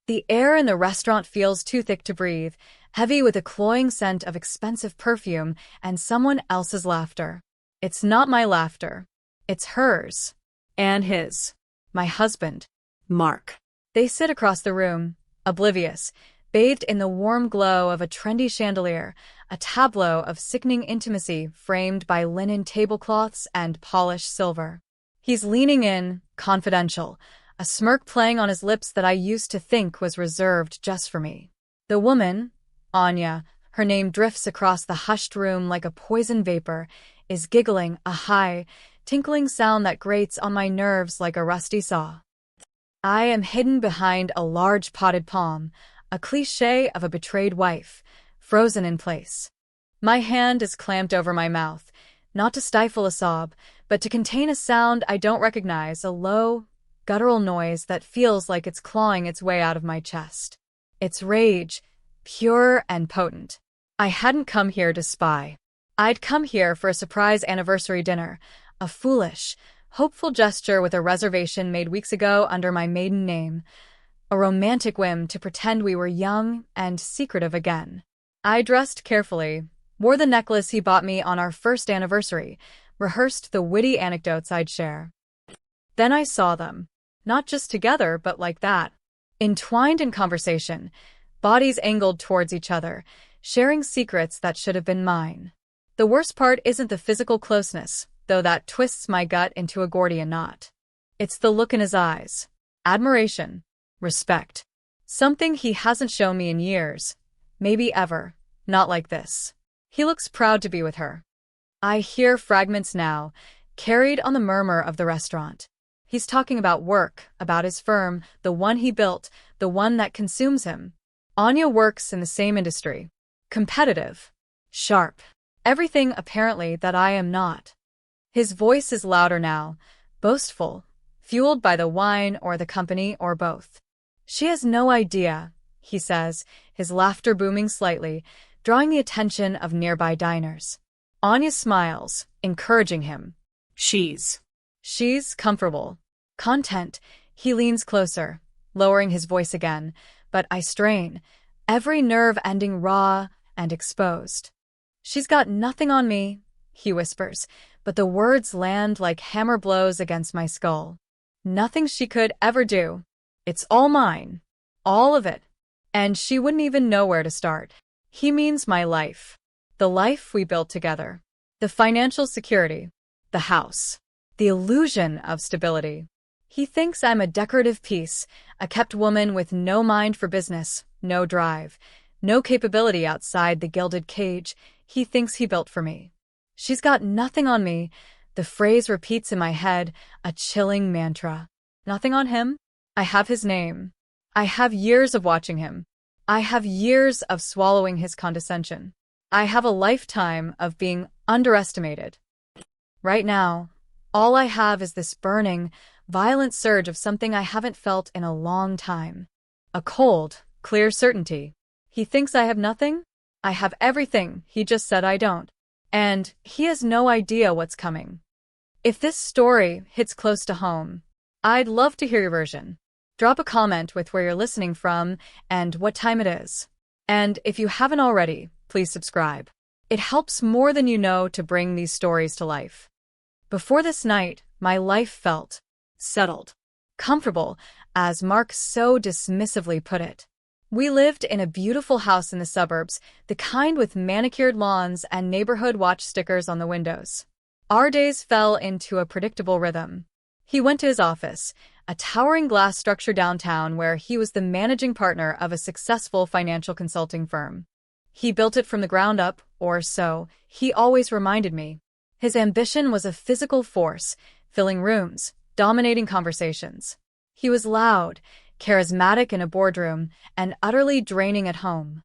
The air in the restaurant feels too thick to breathe, heavy with a cloying scent of expensive perfume and someone else's laughter. It's not my laughter. It's hers. And his. My husband. Mark. They sit across the room, oblivious, bathed in the warm glow of a trendy chandelier, a tableau of sickening intimacy framed by linen tablecloths and polished silver. He's leaning in, confidential, a smirk playing on his lips that I used to think was reserved just for me. The woman, Anya, her name drifts across the hushed room like a poison vapor, is giggling, a high, tinkling sound that grates on my nerves like a rusty saw. I am hidden behind a large potted palm, a cliché of a betrayed wife, frozen in place. My hand is clamped over my mouth, not to stifle a sob, but to contain a sound I don't recognize, a low, guttural noise that feels like it's clawing its way out of my chest. It's rage, pure and potent. I hadn't come here to spy. I'd come here for a surprise anniversary dinner, a foolish, hopeful gesture with a reservation made weeks ago under my maiden name, a romantic whim to pretend we were young and secretive again. I dressed carefully, wore the necklace he bought me on our first anniversary, rehearsed the witty anecdotes I'd share. Then I saw them, not just together but like that, entwined in conversation, bodies angled towards each other, sharing secrets that should have been mine. The worst part isn't the physical closeness, though that twists my gut into a Gordian knot. It's the look in his eyes. Admiration. Respect. Something he hasn't shown me in years. Maybe ever. Not like this. He looks proud to be with her. I hear fragments now, carried on the murmur of the restaurant. He's talking about work, about his firm, the one he built, the one that consumes him. Anya works in the same industry. Competitive. Sharp. Everything, apparently, that I am not. His voice is louder now, boastful, fueled by the wine or the company or both. She has no idea, he says, his laughter booming slightly, drawing the attention of nearby diners. Anya smiles, encouraging him. She's comfortable. Content. He leans closer, lowering his voice again, but I strain, every nerve ending raw and exposed. She's got nothing on me, he whispers, but the words land like hammer blows against my skull. Nothing she could ever do. It's all mine. All of it. And she wouldn't even know where to start. He means my life. The life we built together. The financial security. The house. The illusion of stability. He thinks I'm a decorative piece, a kept woman with no mind for business, no drive, no capability outside the gilded cage he thinks he built for me. She's got nothing on me. The phrase repeats in my head, a chilling mantra. Nothing on him? I have his name. I have years of watching him. I have years of swallowing his condescension. I have a lifetime of being underestimated. Right now, all I have is this burning, violent surge of something I haven't felt in a long time. A cold, clear certainty. He thinks I have nothing? I have everything, he just said I don't. And he has no idea what's coming. If this story hits close to home, I'd love to hear your version. Drop a comment with where you're listening from and what time it is. And if you haven't already, please subscribe. It helps more than you know to bring these stories to life. Before this night, my life felt settled, comfortable, as Mark so dismissively put it. We lived in a beautiful house in the suburbs, the kind with manicured lawns and neighborhood watch stickers on the windows. Our days fell into a predictable rhythm. He went to his office, a towering glass structure downtown where he was the managing partner of a successful financial consulting firm. He built it from the ground up, or so he always reminded me. His ambition was a physical force, filling rooms, dominating conversations. He was loud, charismatic in a boardroom, and utterly draining at home.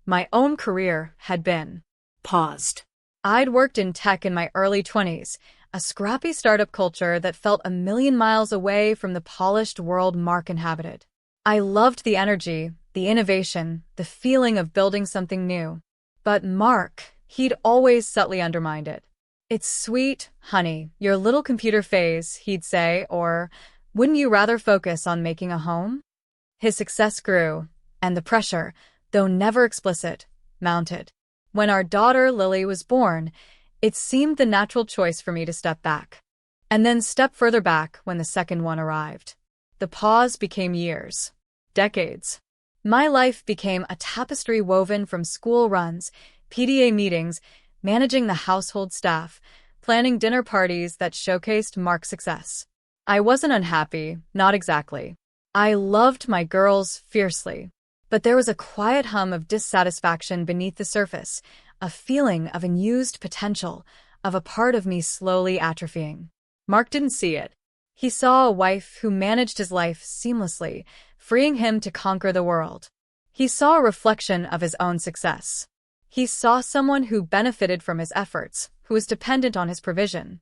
My own career had been paused. I'd worked in tech in my early 20s, a scrappy startup culture that felt a million miles away from the polished world Mark inhabited. I loved the energy, the innovation, the feeling of building something new. But Mark, he'd always subtly undermined it. It's sweet, honey, your little computer phase, he'd say, or wouldn't you rather focus on making a home? His success grew, and the pressure, though never explicit, mounted. When our daughter Lily was born, it seemed the natural choice for me to step back. And then step further back when the second one arrived. The pause became years. Decades. My life became a tapestry woven from school runs, PTA meetings, managing the household staff, planning dinner parties that showcased Mark's success. I wasn't unhappy, not exactly. I loved my girls fiercely. But there was a quiet hum of dissatisfaction beneath the surface, a feeling of unused potential, of a part of me slowly atrophying. Mark didn't see it. He saw a wife who managed his life seamlessly, freeing him to conquer the world. He saw a reflection of his own success. He saw someone who benefited from his efforts, who was dependent on his provision.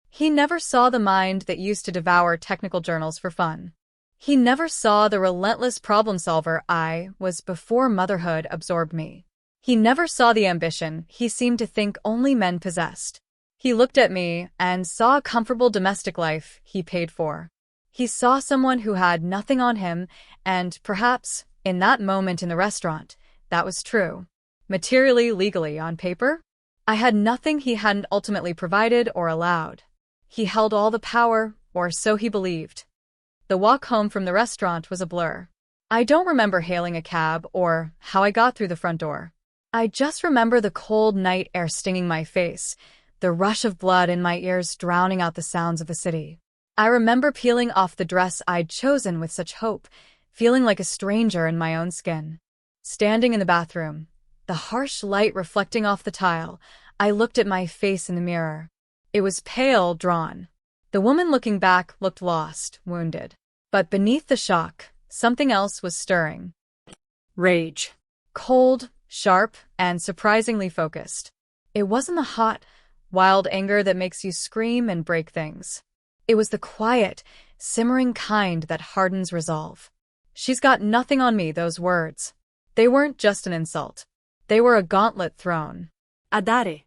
He never saw the mind that used to devour technical journals for fun. He never saw the relentless problem solver I was before motherhood absorbed me. He never saw the ambition he seemed to think only men possessed. He looked at me and saw a comfortable domestic life he paid for. He saw someone who had nothing on him, and perhaps, in that moment in the restaurant, that was true. Materially, legally, on paper, I had nothing he hadn't ultimately provided or allowed. He held all the power, or so he believed. The walk home from the restaurant was a blur. I don't remember hailing a cab or how I got through the front door. I just remember the cold night air stinging my face, the rush of blood in my ears drowning out the sounds of the city. I remember peeling off the dress I'd chosen with such hope, feeling like a stranger in my own skin. Standing in the bathroom, the harsh light reflecting off the tile, I looked at my face in the mirror. It was pale, drawn. The woman looking back looked lost, wounded. But beneath the shock, something else was stirring. Rage. Cold, sharp, and surprisingly focused. It wasn't the hot, wild anger that makes you scream and break things. It was the quiet, simmering kind that hardens resolve. She's got nothing on me, those words. They weren't just an insult. They were a gauntlet thrown. Adare.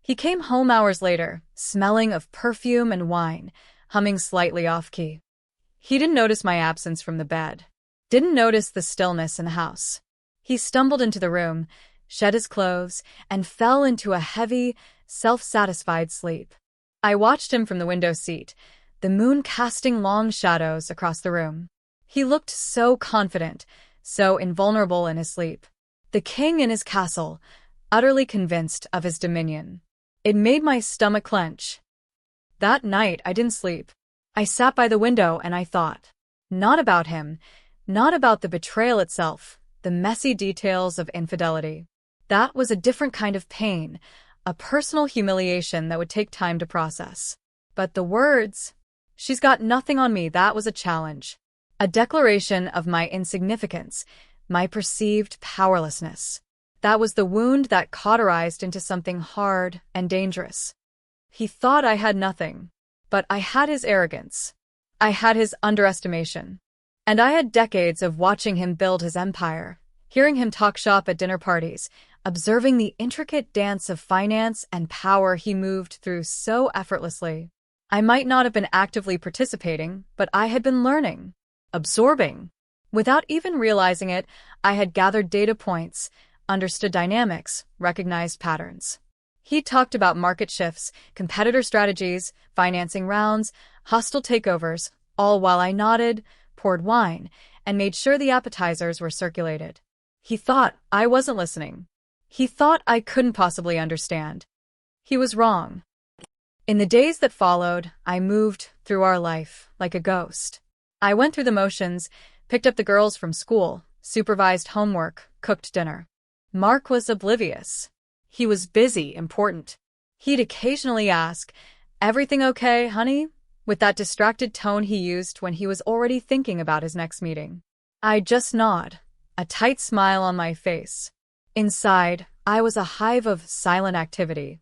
He came home hours later, smelling of perfume and wine, humming slightly off-key. He didn't notice my absence from the bed. Didn't notice the stillness in the house. He stumbled into the room, shed his clothes, and fell into a heavy, self-satisfied sleep. I watched him from the window seat, the moon casting long shadows across the room. He looked so confident, so invulnerable in his sleep. The king in his castle, utterly convinced of his dominion. It made my stomach clench. That night I didn't sleep. I sat by the window and I thought. Not about him, not about the betrayal itself, the messy details of infidelity. That was a different kind of pain, a personal humiliation that would take time to process. But the words, "She's got nothing on me," that was a challenge. A declaration of my insignificance, my perceived powerlessness. That was the wound that cauterized into something hard and dangerous. He thought I had nothing, but I had his arrogance. I had his underestimation. And I had decades of watching him build his empire, hearing him talk shop at dinner parties, observing the intricate dance of finance and power he moved through so effortlessly. I might not have been actively participating, but I had been learning, absorbing. Without even realizing it, I had gathered data points, understood dynamics, recognized patterns. He talked about market shifts, competitor strategies, financing rounds, hostile takeovers, all while I nodded, poured wine, and made sure the appetizers were circulated. He thought I wasn't listening. He thought I couldn't possibly understand. He was wrong. In the days that followed, I moved through our life like a ghost. I went through the motions, picked up the girls from school, supervised homework, cooked dinner. Mark was oblivious. He was busy, important. He'd occasionally ask, "Everything okay, honey?" with that distracted tone he used when he was already thinking about his next meeting. I'd just nod, a tight smile on my face. Inside, I was a hive of silent activity.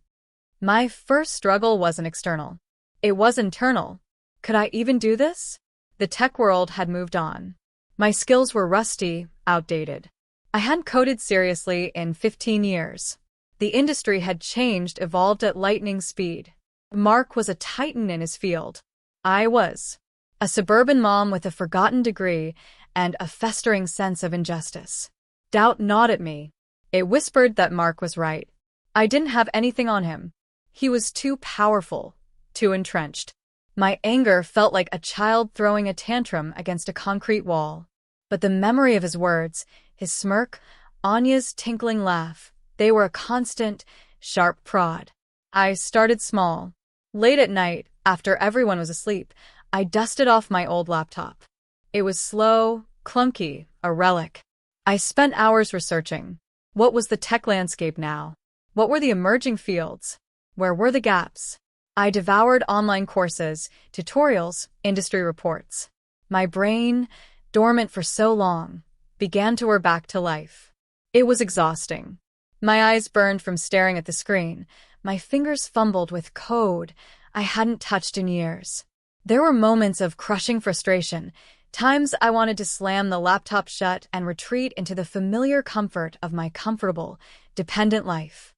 My first struggle wasn't external. It was internal. Could I even do this? The tech world had moved on. My skills were rusty, outdated. I hadn't coded seriously in 15 years. The industry had changed, evolved at lightning speed. Mark was a titan in his field. I was a suburban mom with a forgotten degree, and a festering sense of injustice. Doubt gnawed at me. It whispered that Mark was right. I didn't have anything on him. He was too powerful, too entrenched. My anger felt like a child throwing a tantrum against a concrete wall. But the memory of his words, his smirk, Anya's tinkling laugh, they were a constant, sharp prod. I started small. Late at night, after everyone was asleep, I dusted off my old laptop. It was slow, clunky, a relic. I spent hours researching. What was the tech landscape now? What were the emerging fields? Where were the gaps? I devoured online courses, tutorials, industry reports. My brain, dormant for so long, began to whir back to life. It was exhausting. My eyes burned from staring at the screen. My fingers fumbled with code I hadn't touched in years. There were moments of crushing frustration, times I wanted to slam the laptop shut and retreat into the familiar comfort of my comfortable, dependent life.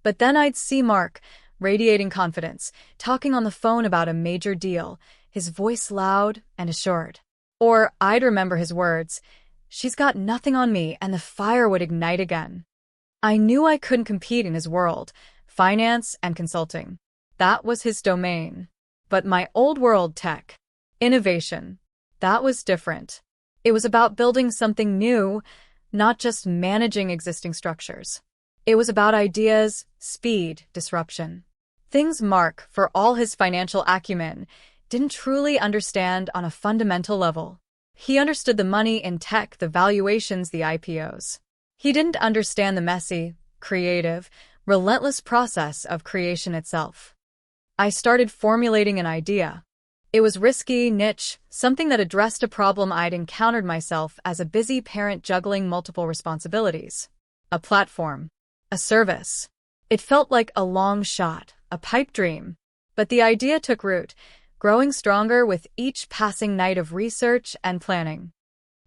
But then I'd see Mark, radiating confidence, talking on the phone about a major deal, his voice loud and assured. Or I'd remember his words, "She's got nothing on me," and the fire would ignite again. I knew I couldn't compete in his world, finance and consulting. That was his domain. But my old world, tech, innovation, that was different. It was about building something new, not just managing existing structures. It was about ideas, speed, disruption. Things Mark, for all his financial acumen, didn't truly understand on a fundamental level. He understood the money in tech, the valuations, the IPOs. He didn't understand the messy, creative, relentless process of creation itself. I started formulating an idea. It was risky, niche, something that addressed a problem I'd encountered myself as a busy parent juggling multiple responsibilities. A platform. A service. It felt like a long shot, a pipe dream. But the idea took root, growing stronger with each passing night of research and planning.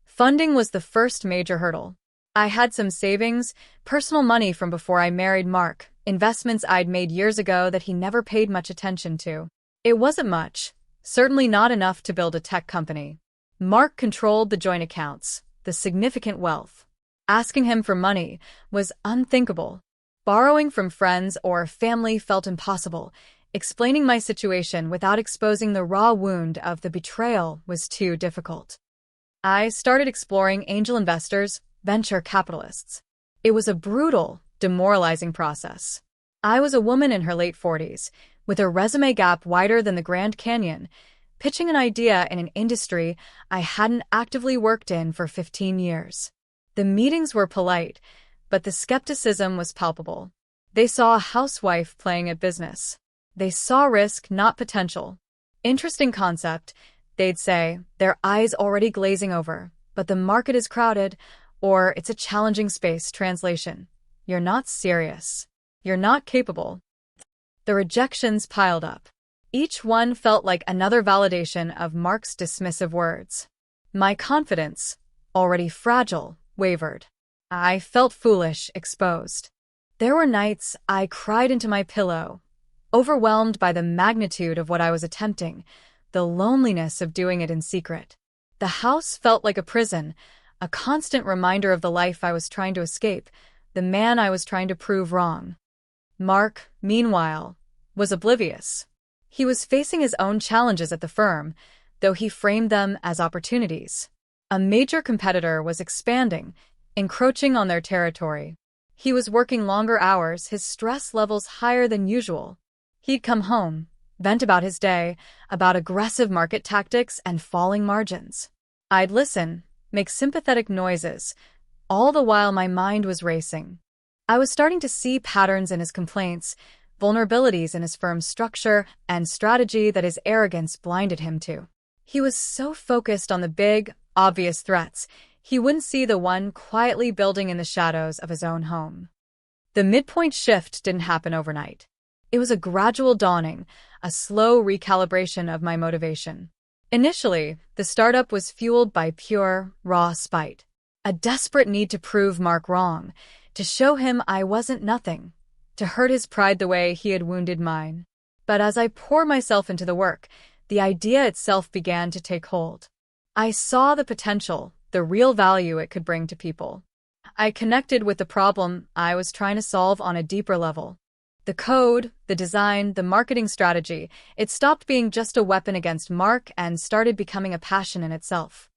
Funding was the first major hurdle. I had some savings, personal money from before I married Mark, investments I'd made years ago that he never paid much attention to. It wasn't much, certainly not enough to build a tech company. Mark controlled the joint accounts, the significant wealth. Asking him for money was unthinkable. Borrowing from friends or family felt impossible. Explaining my situation without exposing the raw wound of the betrayal was too difficult. I started exploring angel investors, venture capitalists. It was a brutal, demoralizing process. I was a woman in her late 40s, with a resume gap wider than the Grand Canyon, pitching an idea in an industry I hadn't actively worked in for 15 years. The meetings were polite, but the skepticism was palpable. They saw a housewife playing at business. They saw risk, not potential. Interesting concept, they'd say, their eyes already glazing over, but the market is crowded, or it's a challenging space. Translation: you're not serious. You're not capable. The rejections piled up. Each one felt like another validation of Mark's dismissive words. My confidence, already fragile, wavered. I felt foolish, exposed. There were nights I cried into my pillow, overwhelmed by the magnitude of what I was attempting, the loneliness of doing it in secret. The house felt like a prison, a constant reminder of the life I was trying to escape, the man I was trying to prove wrong. Mark, meanwhile, was oblivious. He was facing his own challenges at the firm, though he framed them as opportunities. A major competitor was expanding, encroaching on their territory. He was working longer hours, his stress levels higher than usual. He'd come home, vent about his day, about aggressive market tactics and falling margins. I'd listen, make sympathetic noises, all the while my mind was racing. I was starting to see patterns in his complaints, vulnerabilities in his firm's structure, and strategy that his arrogance blinded him to. He was so focused on the big, obvious threats, he wouldn't see the one quietly building in the shadows of his own home. The midpoint shift didn't happen overnight. It was a gradual dawning, a slow recalibration of my motivation. Initially, the startup was fueled by pure, raw spite. A desperate need to prove Mark wrong, to show him I wasn't nothing, to hurt his pride the way he had wounded mine. But as I poured myself into the work, the idea itself began to take hold. I saw the potential, the real value it could bring to people. I connected with the problem I was trying to solve on a deeper level. The code, the design, the marketing strategy, it stopped being just a weapon against Mark and started becoming a passion in itself.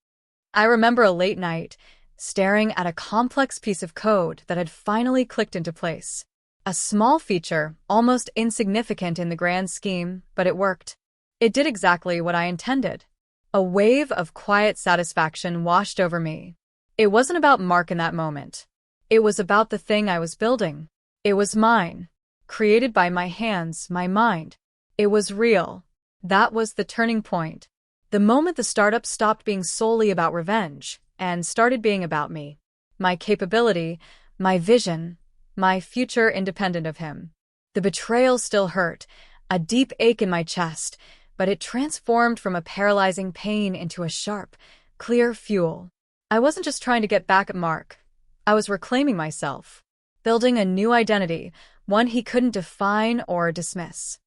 I remember a late night, staring at a complex piece of code that had finally clicked into place. A small feature, almost insignificant in the grand scheme, but it worked. It did exactly what I intended. A wave of quiet satisfaction washed over me. It wasn't about Mark in that moment. It was about the thing I was building. It was mine. Created by my hands, my mind. It was real. That was the turning point. The moment the startup stopped being solely about revenge and started being about me. My capability, my vision, my future independent of him. The betrayal still hurt, a deep ache in my chest, but it transformed from a paralyzing pain into a sharp, clear fuel. I wasn't just trying to get back at Mark. I was reclaiming myself, building a new identity, one he couldn't define or dismiss.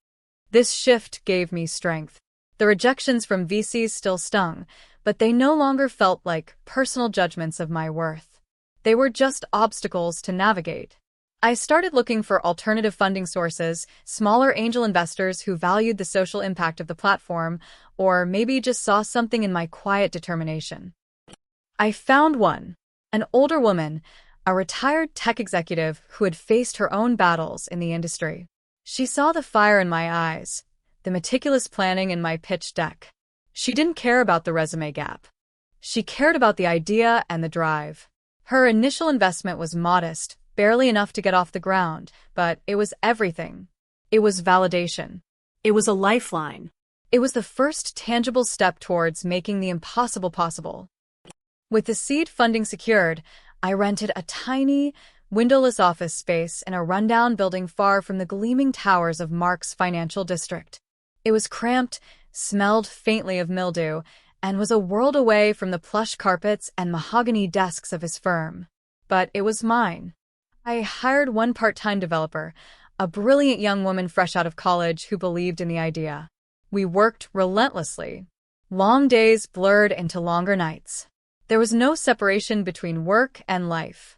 This shift gave me strength. The rejections from VCs still stung, but they no longer felt like personal judgments of my worth. They were just obstacles to navigate. I started looking for alternative funding sources, smaller angel investors who valued the social impact of the platform, or maybe just saw something in my quiet determination. I found one, an older woman, a retired tech executive who had faced her own battles in the industry. She saw the fire in my eyes, the meticulous planning in my pitch deck. She didn't care about the resume gap. She cared about the idea and the drive. Her initial investment was modest, barely enough to get off the ground, but it was everything. It was validation. It was a lifeline. It was the first tangible step towards making the impossible possible. With the seed funding secured, I rented a tiny, windowless office space in a rundown building far from the gleaming towers of Mark's financial district. It was cramped, smelled faintly of mildew, and was a world away from the plush carpets and mahogany desks of his firm. But it was mine. I hired one part-time developer, a brilliant young woman fresh out of college who believed in the idea. We worked relentlessly. Long days blurred into longer nights. There was no separation between work and life.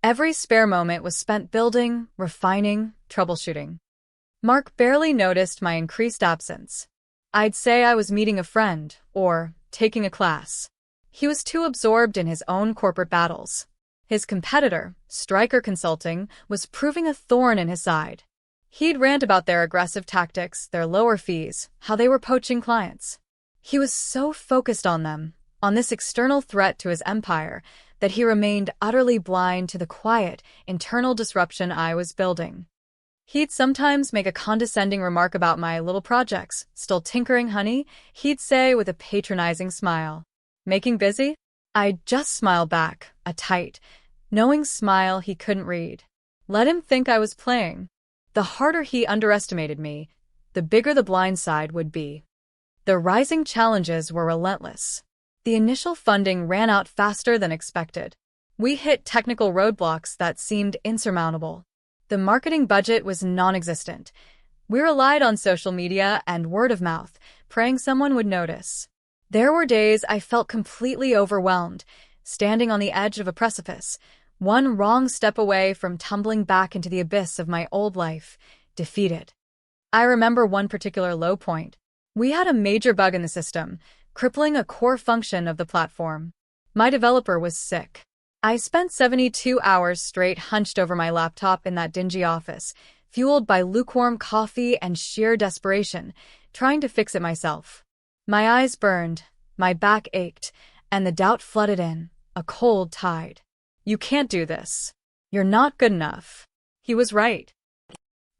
Every spare moment was spent building, refining, troubleshooting. Mark barely noticed my increased absence. I'd say I was meeting a friend or taking a class. He was too absorbed in his own corporate battles. His competitor, Stryker Consulting, was proving a thorn in his side. He'd rant about their aggressive tactics, their lower fees, how they were poaching clients. He was so focused on them, on this external threat to his empire, that he remained utterly blind to the quiet, internal disruption I was building. He'd sometimes make a condescending remark about my little projects. "Still tinkering, honey?" he'd say with a patronizing smile. "Making busy?" I'd just smile back, a tight, knowing smile he couldn't read. Let him think I was playing. The harder he underestimated me, the bigger the blind side would be. The rising challenges were relentless. The initial funding ran out faster than expected. We hit technical roadblocks that seemed insurmountable. The marketing budget was non-existent. We relied on social media and word of mouth, praying someone would notice. There were days I felt completely overwhelmed, standing on the edge of a precipice, one wrong step away from tumbling back into the abyss of my old life, defeated. I remember one particular low point. We had a major bug in the system, crippling a core function of the platform. My developer was sick. I spent 72 hours straight hunched over my laptop in that dingy office, fueled by lukewarm coffee and sheer desperation, trying to fix it myself. My eyes burned, my back ached, and the doubt flooded in, a cold tide. "You can't do this. You're not good enough." He was right.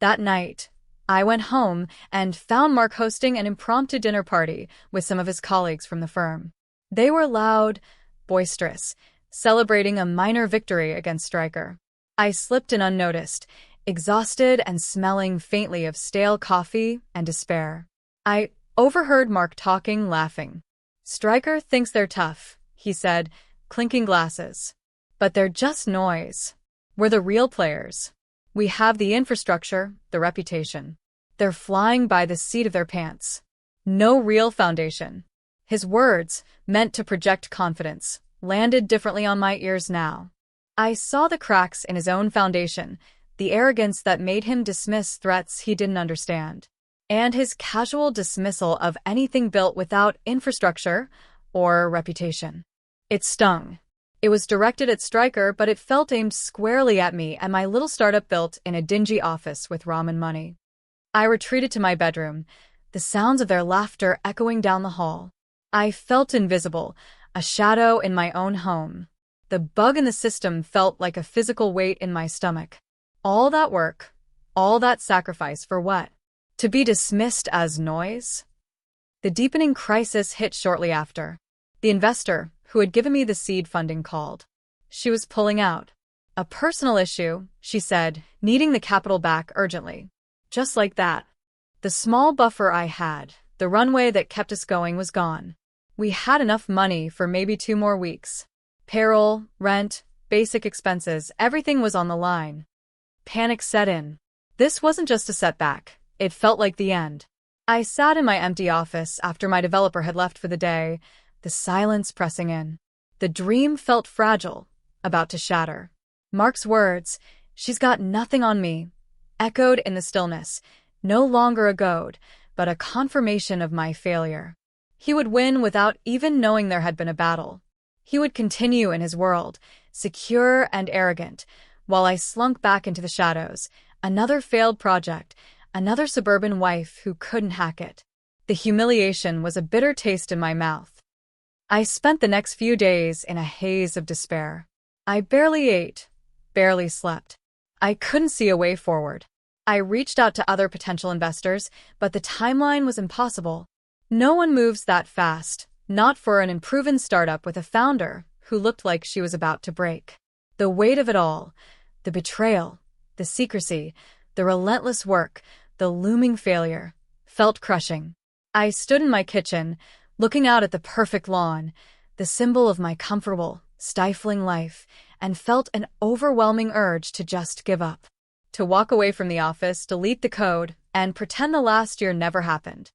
That night, I went home and found Mark hosting an impromptu dinner party with some of his colleagues from the firm. They were loud, boisterous, celebrating a minor victory against Stryker. I slipped in unnoticed, exhausted and smelling faintly of stale coffee and despair. I overheard Mark talking, laughing. "Stryker thinks they're tough," he said, clinking glasses. "But they're just noise. We're the real players. We have the infrastructure, the reputation. They're flying by the seat of their pants. No real foundation." His words, meant to project confidence, landed differently on my ears now. I saw the cracks in his own foundation, the arrogance that made him dismiss threats he didn't understand, and his casual dismissal of anything built without infrastructure or reputation. It stung. It was directed at Stryker, but it felt aimed squarely at me and my little startup built in a dingy office with ramen money. I retreated to my bedroom, the sounds of their laughter echoing down the hall. I felt invisible, a shadow in my own home. The bug in the system felt like a physical weight in my stomach. All that work, all that sacrifice for what? To be dismissed as noise? The deepening crisis hit shortly after. The investor, who had given me the seed funding, called. She was pulling out. A personal issue, she said, needing the capital back urgently. Just like that. The small buffer I had, the runway that kept us going, was gone. We had enough money for maybe 2 more weeks. Payroll, rent, basic expenses, everything was on the line. Panic set in. This wasn't just a setback. It felt like the end. I sat in my empty office after my developer had left for the day, the silence pressing in. The dream felt fragile, about to shatter. Mark's words, "She's got nothing on me," echoed in the stillness, no longer a goad, but a confirmation of my failure. He would win without even knowing there had been a battle. He would continue in his world, secure and arrogant, while I slunk back into the shadows, another failed project, another suburban wife who couldn't hack it. The humiliation was a bitter taste in my mouth. I spent the next few days in a haze of despair. I barely ate, barely slept. I couldn't see a way forward. I reached out to other potential investors, but the timeline was impossible. No one moves that fast, not for an unproven startup with a founder who looked like she was about to break. The weight of it all, the betrayal, the secrecy, the relentless work, the looming failure, felt crushing. I stood in my kitchen, looking out at the perfect lawn, the symbol of my comfortable, stifling life, and felt an overwhelming urge to just give up. To walk away from the office, delete the code, and pretend the last year never happened.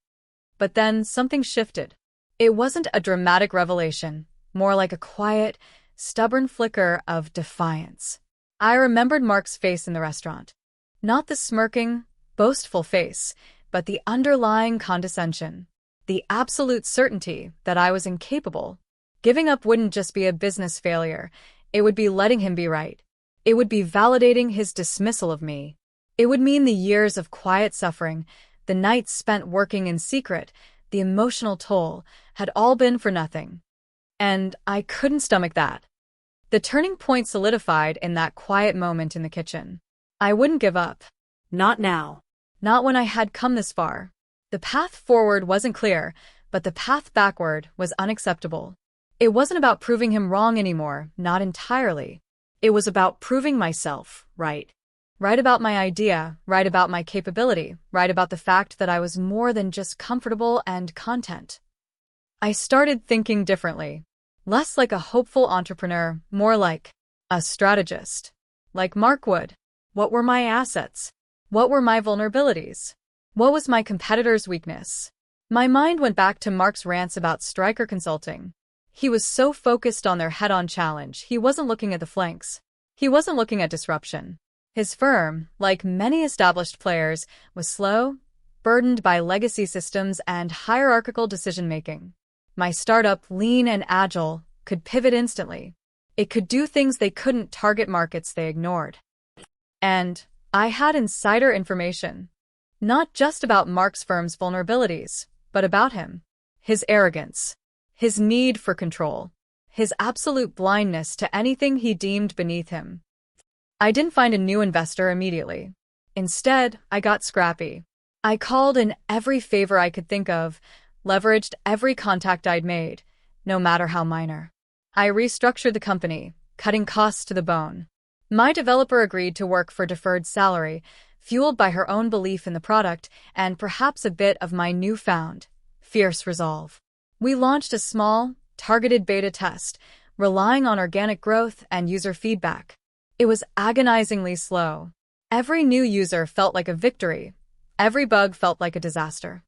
But then something shifted. It wasn't a dramatic revelation, more like a quiet, stubborn flicker of defiance. I remembered Mark's face in the restaurant. Not the smirking, boastful face, but the underlying condescension. The absolute certainty that I was incapable. Giving up wouldn't just be a business failure. It would be letting him be right. It would be validating his dismissal of me. It would mean the years of quiet suffering, the nights spent working in secret, the emotional toll, had all been for nothing. And I couldn't stomach that. The turning point solidified in that quiet moment in the kitchen. I wouldn't give up. Not now. Not when I had come this far. The path forward wasn't clear, but the path backward was unacceptable. It wasn't about proving him wrong anymore, not entirely. It was about proving myself right. Right about my idea, right about my capability, right about the fact that I was more than just comfortable and content. I started thinking differently. Less like a hopeful entrepreneur, more like a strategist. Like Mark would. What were my assets? What were my vulnerabilities? What was my competitor's weakness? My mind went back to Mark's rants about Stryker Consulting. He was so focused on their head-on challenge, he wasn't looking at the flanks. He wasn't looking at disruption. His firm, like many established players, was slow, burdened by legacy systems and hierarchical decision-making. My startup, lean and agile, could pivot instantly. It could do things they couldn't, target markets they ignored. And I had insider information. Not just about Mark's firm's vulnerabilities, but about him. His arrogance. His need for control. His absolute blindness to anything he deemed beneath him. I didn't find a new investor immediately. Instead, I got scrappy. I called in every favor I could think of, leveraged every contact I'd made, no matter how minor. I restructured the company, cutting costs to the bone. My developer agreed to work for deferred salary, fueled by her own belief in the product and perhaps a bit of my newfound, fierce resolve. We launched a small, targeted beta test, relying on organic growth and user feedback. It was agonizingly slow. Every new user felt like a victory. Every bug felt like a disaster.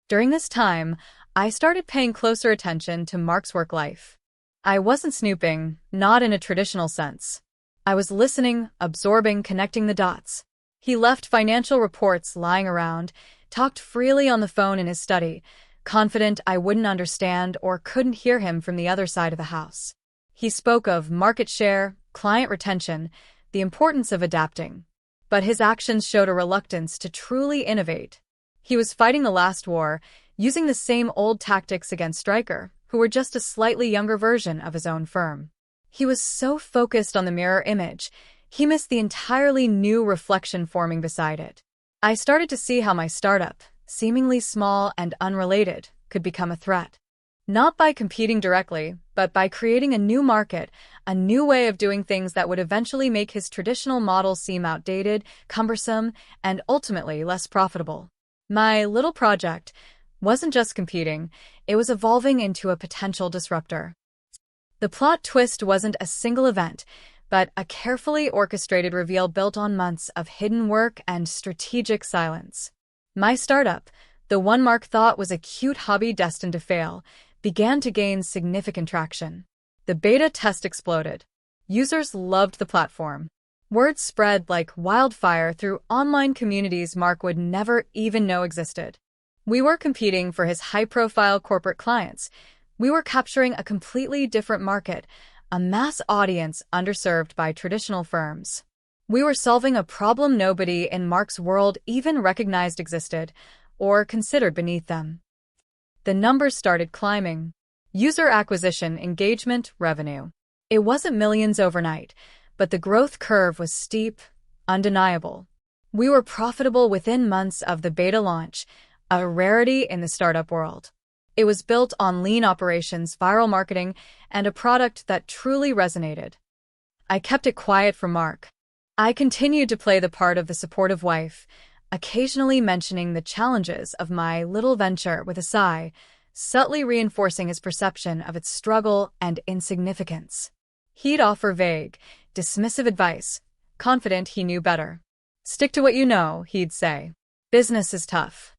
During this time, I started paying closer attention to Mark's work life. I wasn't snooping, not in a traditional sense. I was listening, absorbing, connecting the dots. He left financial reports lying around, talked freely on the phone in his study, confident I wouldn't understand or couldn't hear him from the other side of the house. He spoke of market share, client retention, the importance of adapting. But his actions showed a reluctance to truly innovate. He was fighting the last war, using the same old tactics against Stryker, who were just a slightly younger version of his own firm. He was so focused on the mirror image, he missed the entirely new reflection forming beside it. I started to see how my startup, seemingly small and unrelated, could become a threat. Not by competing directly, but by creating a new market, a new way of doing things that would eventually make his traditional model seem outdated, cumbersome, and ultimately less profitable. My little project wasn't just competing, it was evolving into a potential disruptor. The plot twist wasn't a single event, but a carefully orchestrated reveal built on months of hidden work and strategic silence. My startup, the one Mark thought was a cute hobby destined to fail, began to gain significant traction. The beta test exploded. Users loved the platform. Word spread like wildfire through online communities Mark would never even know existed. We were competing for his high-profile corporate clients. We were capturing a completely different market, a mass audience underserved by traditional firms. We were solving a problem nobody in Mark's world even recognized existed, or considered beneath them. The numbers started climbing. User acquisition, engagement, revenue. It wasn't millions overnight, but the growth curve was steep, undeniable. We were profitable within months of the beta launch, a rarity in the startup world. It was built on lean operations, viral marketing, and a product that truly resonated. I kept it quiet from Mark. I continued to play the part of the supportive wife, occasionally mentioning the challenges of my little venture with a sigh, subtly reinforcing his perception of its struggle and insignificance. He'd offer vague, dismissive advice, confident he knew better. "Stick to what you know," he'd say. "Business is tough."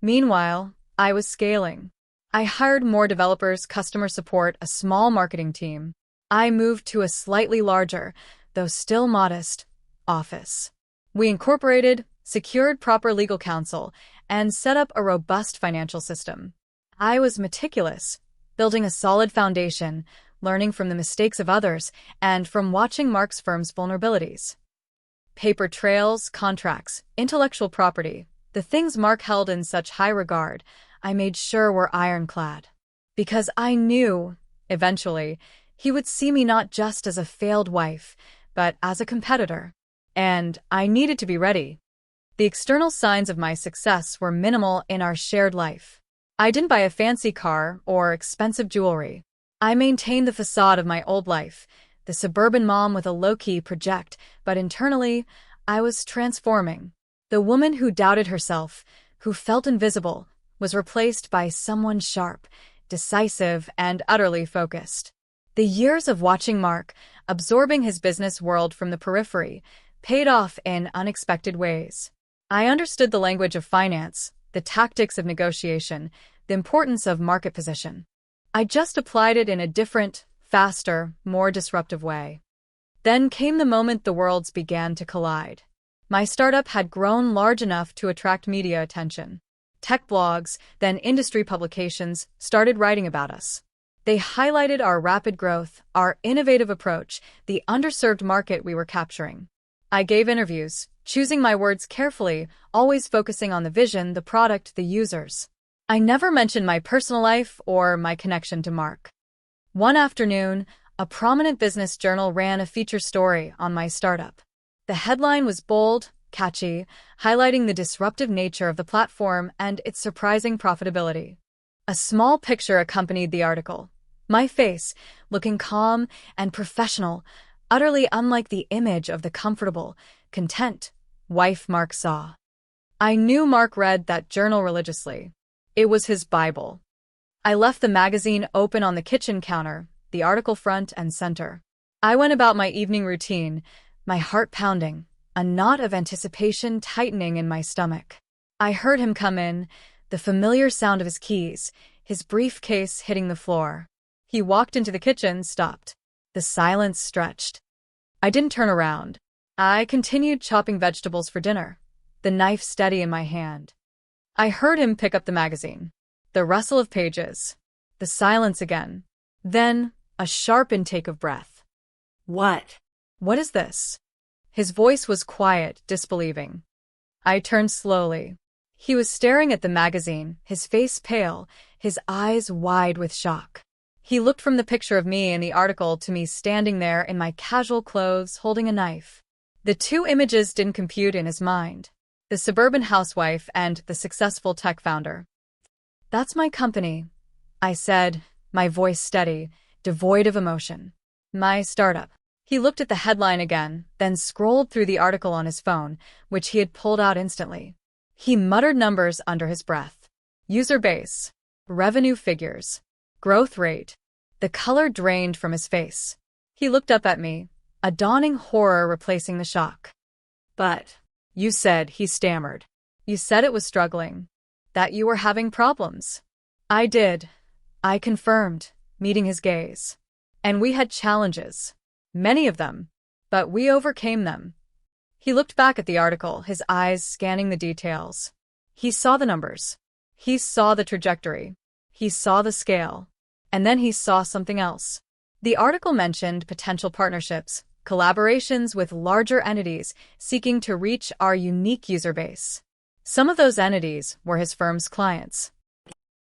Meanwhile, I was scaling. I hired more developers, customer support, a small marketing team. I moved to a slightly larger, though still modest, office. We incorporated, secured proper legal counsel, and set up a robust financial system. I was meticulous, building a solid foundation, learning from the mistakes of others, and from watching Mark's firm's vulnerabilities. Paper trails, contracts, intellectual property, the things Mark held in such high regard, I made sure were ironclad. Because I knew, eventually, he would see me not just as a failed wife, but as a competitor. And I needed to be ready. The external signs of my success were minimal in our shared life. I didn't buy a fancy car or expensive jewelry. I maintained the facade of my old life, the suburban mom with a low-key project, but internally, I was transforming. The woman who doubted herself, who felt invisible, was replaced by someone sharp, decisive, and utterly focused. The years of watching Mark, absorbing his business world from the periphery, paid off in unexpected ways. I understood the language of finance, the tactics of negotiation, the importance of market position. I just applied it in a different, faster, more disruptive way. Then came the moment the worlds began to collide. My startup had grown large enough to attract media attention. Tech blogs, then industry publications, started writing about us. They highlighted our rapid growth, our innovative approach, the underserved market we were capturing. I gave interviews, choosing my words carefully, always focusing on the vision, the product, the users. I never mentioned my personal life or my connection to Mark. One afternoon, a prominent business journal ran a feature story on my startup. The headline was bold, catchy, highlighting the disruptive nature of the platform and its surprising profitability. A small picture accompanied the article. My face, looking calm and professional, utterly unlike the image of the comfortable, content wife Mark saw. I knew Mark read that journal religiously. It was his Bible. I left the magazine open on the kitchen counter, the article front and center. I went about my evening routine, my heart pounding, a knot of anticipation tightening in my stomach. I heard him come in, the familiar sound of his keys, his briefcase hitting the floor. He walked into the kitchen, stopped. The silence stretched. I didn't turn around. I continued chopping vegetables for dinner, the knife steady in my hand. I heard him pick up the magazine. The rustle of pages. The silence again. Then, a sharp intake of breath. What? What is this? His voice was quiet, disbelieving. I turned slowly. He was staring at the magazine, his face pale, his eyes wide with shock. He looked from the picture of me in the article to me standing there in my casual clothes holding a knife. The two images didn't compute in his mind. The suburban housewife and the successful tech founder. That's my company, I said, my voice steady, devoid of emotion. My startup. He looked at the headline again, then scrolled through the article on his phone, which he had pulled out instantly. He muttered numbers under his breath. User base. Revenue figures. Growth rate. The color drained from his face. He looked up at me, a dawning horror replacing the shock. But, you said, he stammered. You said it was struggling. That you were having problems. I did. I confirmed, meeting his gaze. And we had challenges. Many of them. But we overcame them. He looked back at the article, his eyes scanning the details. He saw the numbers. He saw the trajectory. He saw the scale. And then he saw something else. The article mentioned potential partnerships, collaborations with larger entities seeking to reach our unique user base. Some of those entities were his firm's clients.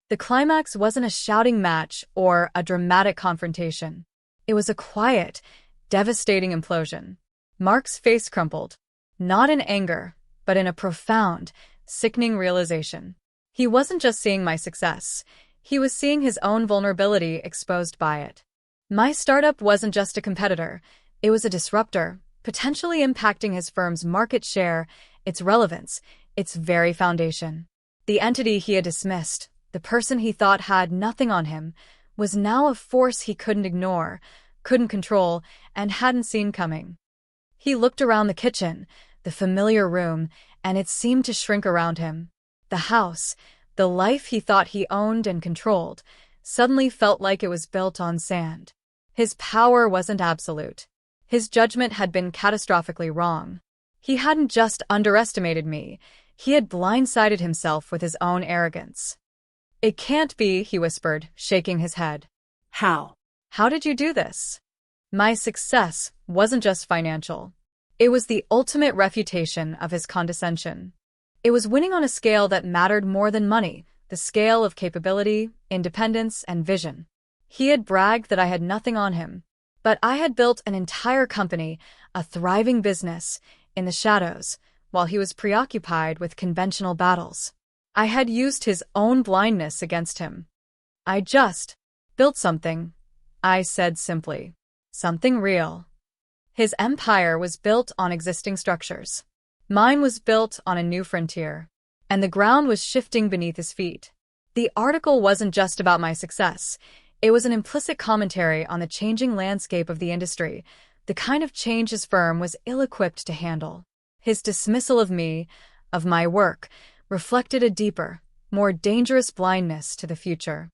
The climax wasn't a shouting match or a dramatic confrontation. It was a quiet, devastating implosion. Mark's face crumpled, not in anger, but in a profound, sickening realization. He wasn't just seeing my success. He was seeing his own vulnerability exposed by it. My startup wasn't just a competitor. It was a disruptor, potentially impacting his firm's market share, its relevance, its very foundation. The entity he had dismissed, the person he thought had nothing on him, was now a force he couldn't ignore, couldn't control, and hadn't seen coming. He looked around the kitchen, the familiar room, and it seemed to shrink around him. The house, the life he thought he owned and controlled, suddenly felt like it was built on sand. His power wasn't absolute. His judgment had been catastrophically wrong. He hadn't just underestimated me, he had blindsided himself with his own arrogance. It can't be, he whispered, shaking his head. How? How did you do this? My success wasn't just financial. It was the ultimate refutation of his condescension. It was winning on a scale that mattered more than money, the scale of capability, independence, and vision. He had bragged that I had nothing on him, but I had built an entire company, a thriving business, in the shadows, while he was preoccupied with conventional battles. I had used his own blindness against him. I just built something, I said simply. Something real. His empire was built on existing structures. Mine was built on a new frontier, and the ground was shifting beneath his feet. The article wasn't just about my success. It was an implicit commentary on the changing landscape of the industry, the kind of change his firm was ill-equipped to handle. His dismissal of me, of my work, reflected a deeper, more dangerous blindness to the future.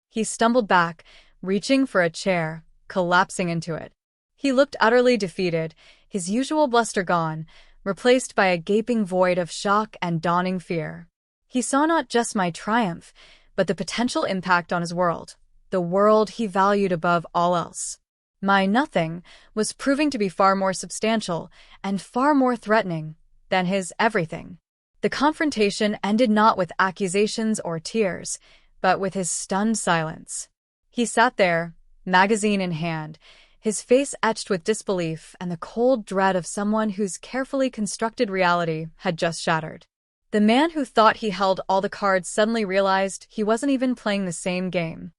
He stumbled back, reaching for a chair, collapsing into it. He looked utterly defeated, his usual bluster gone, replaced by a gaping void of shock and dawning fear. He saw not just my triumph, but the potential impact on his world, the world he valued above all else. My nothing was proving to be far more substantial and far more threatening than his everything. The confrontation ended not with accusations or tears, but with his stunned silence. He sat there, magazine in hand, his face etched with disbelief and the cold dread of someone whose carefully constructed reality had just shattered. The man who thought he held all the cards suddenly realized he wasn't even playing the same game.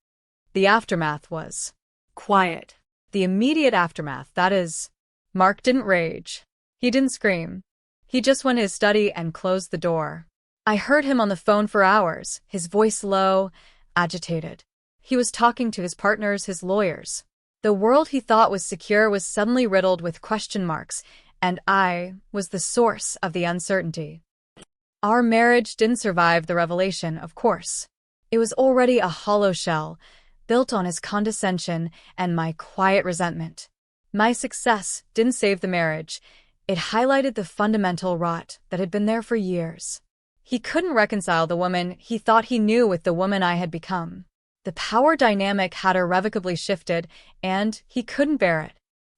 The aftermath was quiet. The immediate aftermath, that is. Mark didn't rage. He didn't scream. He just went to his study and closed the door. I heard him on the phone for hours, his voice low, agitated. He was talking to his partners, his lawyers. The world he thought was secure was suddenly riddled with question marks, and I was the source of the uncertainty. Our marriage didn't survive the revelation, of course. It was already a hollow shell, built on his condescension and my quiet resentment. My success didn't save the marriage. It highlighted the fundamental rot that had been there for years. He couldn't reconcile the woman he thought he knew with the woman I had become. The power dynamic had irrevocably shifted, and he couldn't bear it.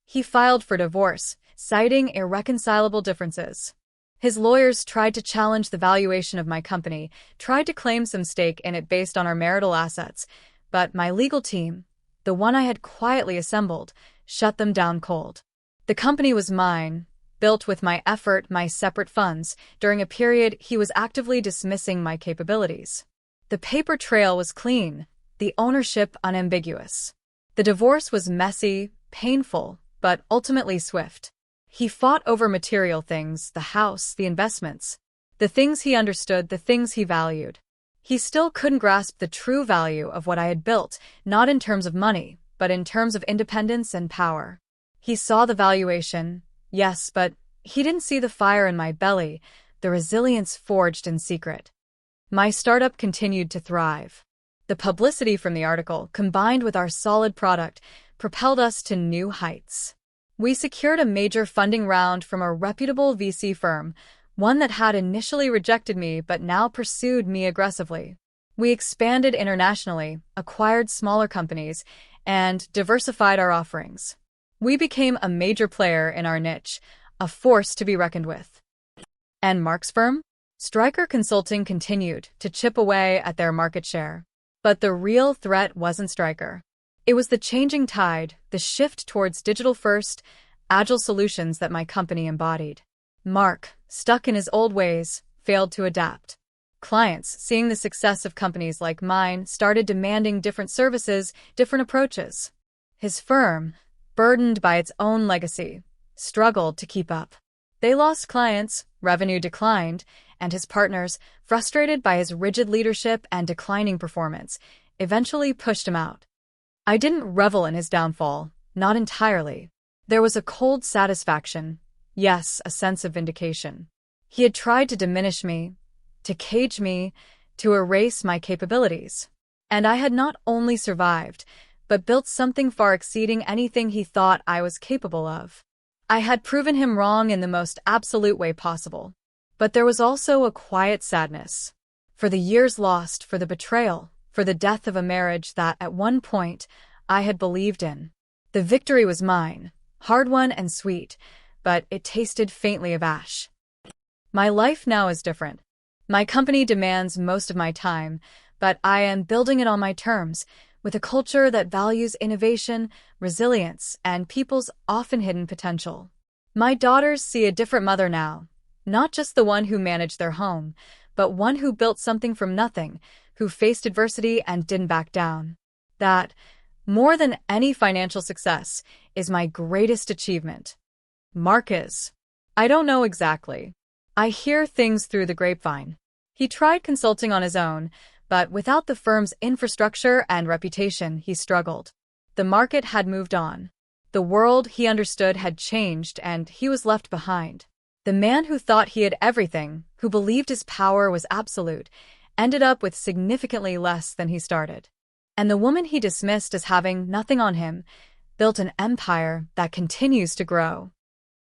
He filed for divorce, citing irreconcilable differences. His lawyers tried to challenge the valuation of my company, tried to claim some stake in it based on our marital assets, but my legal team, the one I had quietly assembled, shut them down cold. The company was mine, built with my effort, my separate funds, during a period he was actively dismissing my capabilities. The paper trail was clean, the ownership unambiguous. The divorce was messy, painful, but ultimately swift. He fought over material things, the house, the investments, the things he understood, the things he valued. He still couldn't grasp the true value of what I had built, not in terms of money, but in terms of independence and power. He saw the valuation, yes, but he didn't see the fire in my belly, the resilience forged in secret. My startup continued to thrive. The publicity from the article, combined with our solid product, propelled us to new heights. We secured a major funding round from a reputable VC firm, one that had initially rejected me but now pursued me aggressively. We expanded internationally, acquired smaller companies, and diversified our offerings. We became a major player in our niche, a force to be reckoned with. And Mark's firm? Stryker Consulting continued to chip away at their market share. But the real threat wasn't Stryker. It was the changing tide, the shift towards digital-first, agile solutions that my company embodied. Mark, stuck in his old ways, failed to adapt. Clients, seeing the success of companies like mine, started demanding different services, different approaches. His firm, burdened by its own legacy, struggled to keep up. They lost clients, revenue declined, and his partners, frustrated by his rigid leadership and declining performance, eventually pushed him out. I didn't revel in his downfall, not entirely. There was a cold satisfaction, yes, a sense of vindication. He had tried to diminish me, to cage me, to erase my capabilities. And I had not only survived, but built something far exceeding anything he thought I was capable of. I had proven him wrong in the most absolute way possible. But there was also a quiet sadness. For the years lost, for the betrayal, for the death of a marriage that, at one point, I had believed in. The victory was mine, hard-won and sweet, but it tasted faintly of ash. My life now is different. My company demands most of my time, but I am building it on my terms, with a culture that values innovation, resilience, and people's often hidden potential. My daughters see a different mother now, not just the one who managed their home, but one who built something from nothing, who faced adversity and didn't back down. That, more than any financial success, is my greatest achievement. Mark is. I don't know exactly. I hear things through the grapevine. He tried consulting on his own, but without the firm's infrastructure and reputation, he struggled. The market had moved on. The world he understood had changed, and he was left behind. The man who thought he had everything, who believed his power was absolute, ended up with significantly less than he started. And the woman he dismissed as having nothing on him built an empire that continues to grow.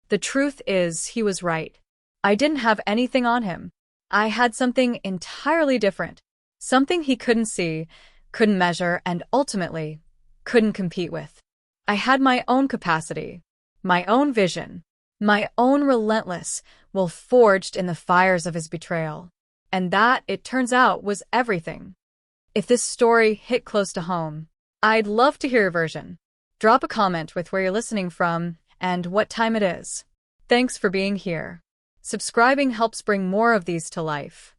The truth is, he was right. I didn't have anything on him. I had something entirely different. Something he couldn't see, couldn't measure, and ultimately couldn't compete with. I had my own capacity, my own vision, my own relentless will forged in the fires of his betrayal. And that, it turns out, was everything. If this story hit close to home, I'd love to hear your version. Drop a comment with where you're listening from and what time it is. Thanks for being here. Subscribing helps bring more of these to life.